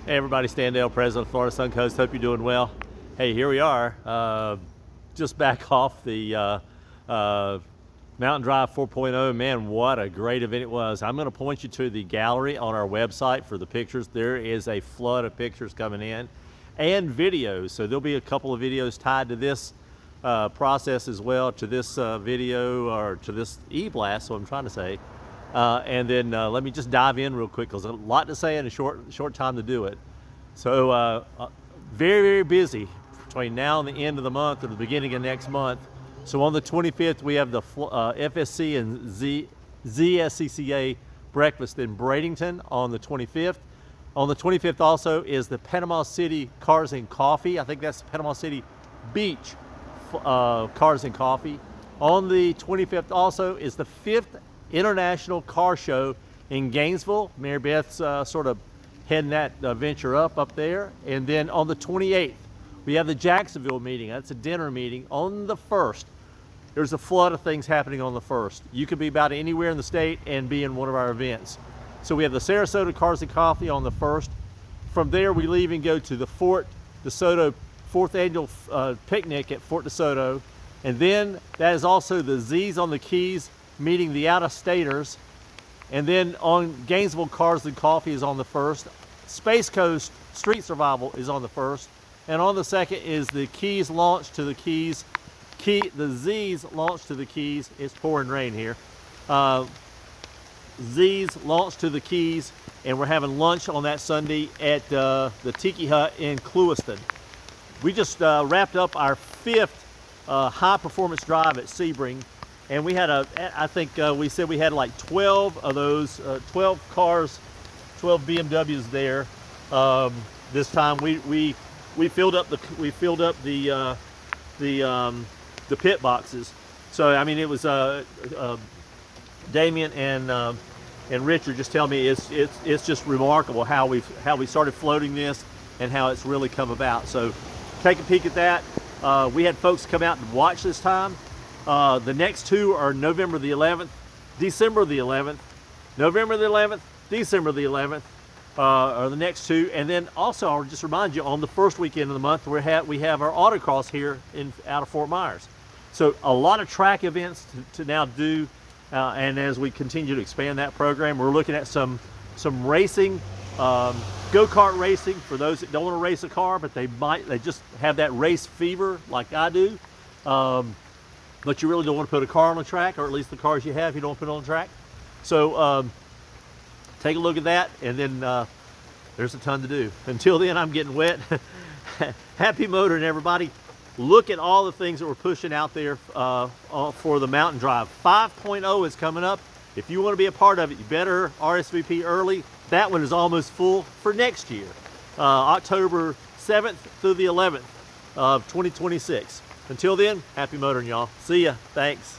Hey everybody, Stan Dale, President of Florida Suncoast. Hope you're doing well. Hey, here we are, just back off the Mountain Drive 4.0. Man, what a great event it was. I'm going to point you to the gallery on our website for the pictures. There is a flood of pictures coming in and videos. So there'll be a couple of videos tied to this process as well, to this video or to this e-blast, so I'm trying to say. And then let me just dive in real quick because there's a lot to say in a short time to do it. So very, very busy between now and the end of the month or the beginning of next month. So on the 25th, we have the FSC and ZSCCA breakfast in Bradenton on the 25th. On the 25th also is the Panama City Cars and Coffee. I think that's Panama City Beach Cars and Coffee. On the 25th also is the 5th International Car Show in Gainesville. Mary Beth's sort of heading that venture up there. And then on the 28th, we have the Jacksonville meeting. That's a dinner meeting. On the 1st, there's a flood of things happening on the 1st. You could be about anywhere in the state and be in one of our events. So we have the Sarasota Cars and Coffee on the 1st. From there, we leave and go to the Fort DeSoto 4th Annual Picnic at Fort DeSoto. And then that is also the Z's on the Keys meeting the out-of-staters. And then on Gainesville Cars and Coffee is on the 1st. Space Coast Street Survival is on the 1st. And on the 2nd is the Keys launch to the Keys. The Z's launch to the Keys. It's pouring rain here. Z's launch to the Keys, and we're having lunch on that Sunday at the Tiki Hut in Clewiston. We just wrapped up our 5th high performance drive at Sebring. And we had I think we said we had like 12 of those, 12 cars, 12 BMWs there. This time we filled up the pit boxes. So I mean, it was Damien and Richard just tell me it's just remarkable how we started floating this and how it's really come about. So take a peek at that. We had folks come out and watch this time. The next two are November the 11th, December the 11th, November the 11th, December the 11th are the next two. And then also, I'll just remind you, on the first weekend of the month, we have our autocross here out of Fort Myers. So a lot of track events to now do. And as we continue to expand that program, we're looking at some racing, go-kart racing for those that don't want to race a car, but they just have that race fever like I do. But you really don't want to put a car on the track, or at least the cars you have, you don't want to put on the track. So take a look at that, and then there's a ton to do. Until then, I'm getting wet. Happy motoring, everybody. Look at all the things that we're pushing out there for the Mountain Drive. 5.0 is coming up. If you want to be a part of it, you better RSVP early. That one is almost full for next year, October 7th through the 11th of 2026. Until then, happy motoring, y'all. See ya. Thanks.